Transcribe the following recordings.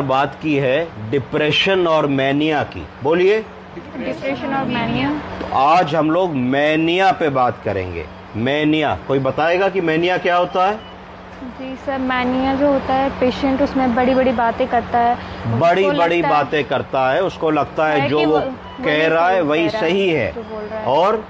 बात की है डिप्रेशन और मैनिया की। बोलिए। डिप्रेशन और मैनिया। तो आज हम लोग मैनिया पे बात करेंगे। मैनिया, कोई बताएगा कि मैनिया क्या होता है? जी सर, मैनिया जो होता है पेशेंट उसमें बड़ी बड़ी बातें करता है, बड़ी बड़ी बातें करता है, उसको लगता है जो वो कह रहा है वही सही है, और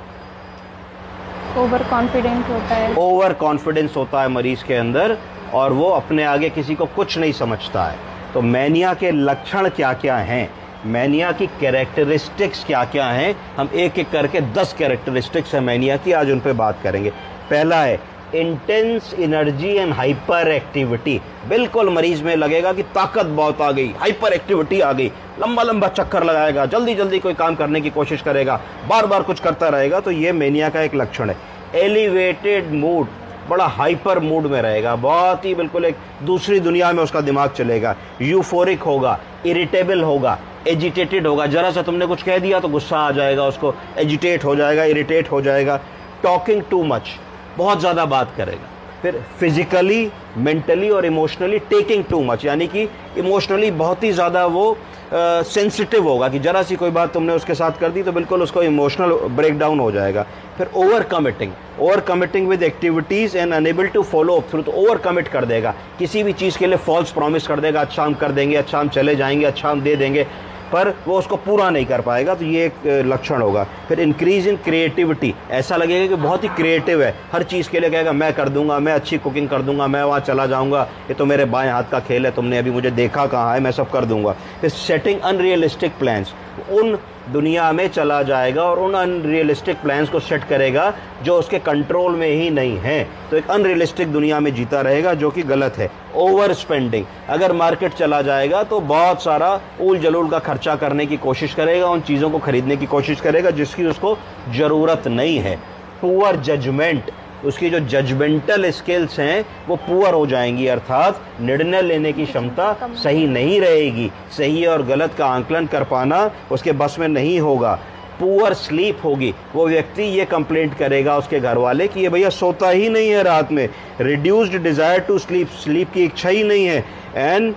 ओवर कॉन्फिडेंट होता है। ओवर कॉन्फिडेंस होता है मरीज के अंदर, और वो अपने आगे किसी को कुछ नहीं समझता है। तो मैनिया के लक्षण क्या क्या हैं, मैनिया की कैरेक्टरिस्टिक्स क्या क्या हैं, हम एक एक करके 10 कैरेक्टरिस्टिक्स है मैनिया की, आज उन पे बात करेंगे। पहला है intense energy and hyper activity. बिल्कुल मरीज में लगेगा कि ताकत बहुत आ गई, हाइपर एक्टिविटी आ गई, लंबा लंबा चक्कर लगाएगा, जल्दी जल्दी कोई काम करने की कोशिश करेगा, बार बार कुछ करता रहेगा, तो ये मैनिया का एक लक्षण है। एलिवेटेड मूड, बड़ा हाइपर मूड में रहेगा, बहुत ही बिल्कुल एक दूसरी दुनिया में उसका दिमाग चलेगा। यूफोरिक होगा, इरिटेबल होगा, एजिटेटेड होगा, जरा सा तुमने कुछ कह दिया तो गुस्सा आ जाएगा उसको, एजिटेट हो जाएगा, इरिटेट हो जाएगा। टॉकिंग टू मच, बहुत ज़्यादा बात करेगा। फिर फिजिकली, मेंटली और इमोशनली टेकिंग टू मच, यानी कि इमोशनली बहुत ही ज़्यादा वो सेंसिटिव होगा कि जरा सी कोई बात तुमने उसके साथ कर दी तो बिल्कुल उसको इमोशनल ब्रेकडाउन हो जाएगा। फिर over committing with activities and unable to follow up through, तो ओवर कमिट कर देगा, किसी भी चीज़ के लिए फॉल्स प्रॉमिस कर देगा, अच्छा हम कर देंगे, अच्छा हम चले जाएंगे, अच्छा हम दे देंगे, पर वो उसको पूरा नहीं कर पाएगा, तो ये एक लक्षण होगा। फिर इंक्रीज इन क्रिएटिविटी, ऐसा लगेगा कि बहुत ही क्रिएटिव है, हर चीज़ के लिए कहेगा मैं कर दूंगा, मैं अच्छी कुकिंग कर दूंगा, मैं वहाँ चला जाऊंगा, ये तो मेरे बाएं हाथ का खेल है, तुमने अभी मुझे देखा कहाँ है, मैं सब कर दूंगा। फिर सेटिंग अनरियलिस्टिक प्लान्स, उन दुनिया में चला जाएगा और उन अनरियलिस्टिक प्लान्स को सेट करेगा जो उसके कंट्रोल में ही नहीं है, तो एक अनरियलिस्टिक दुनिया में जीता रहेगा, जो कि गलत है। ओवर स्पेंडिंग, अगर मार्केट चला जाएगा तो बहुत सारा ऊल जलूल का खर्चा करने की कोशिश करेगा, उन चीज़ों को खरीदने की कोशिश करेगा जिसकी उसको ज़रूरत नहीं है। पुअर जजमेंट, उसकी जो जजमेंटल स्किल्स हैं वो पुअर हो जाएंगी, अर्थात निर्णय लेने की क्षमता सही नहीं रहेगी, सही और गलत का आंकलन कर पाना उसके बस में नहीं होगा। पुअर स्लीप होगी, वो व्यक्ति ये कंप्लेंट करेगा उसके घर वाले कि ये भैया सोता ही नहीं है रात में, reduced desire to sleep, sleep की इच्छा ही नहीं है, एंड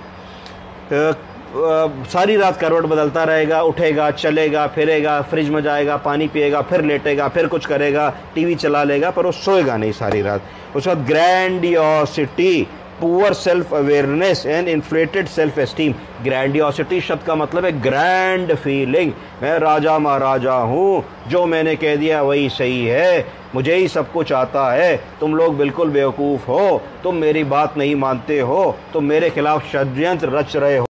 सारी रात करवट बदलता रहेगा, उठेगा, चलेगा, फिरेगा, फ्रिज में जाएगा, पानी पिएगा, फिर लेटेगा, फिर कुछ करेगा, टीवी चला लेगा, पर वो सोएगा नहीं सारी रात। उसके बाद grandiosity, poor self awareness and inflated self esteem. Grandiosity शब्द का मतलब है ग्रैंड फीलिंग, मैं राजा महाराजा हूँ, जो मैंने कह दिया वही सही है, मुझे ही सब कुछ आता है, तुम लोग बिल्कुल बेवकूफ़ हो, तुम मेरी बात नहीं मानते हो, तुम मेरे खिलाफ षड्यंत्र रच रहे हो।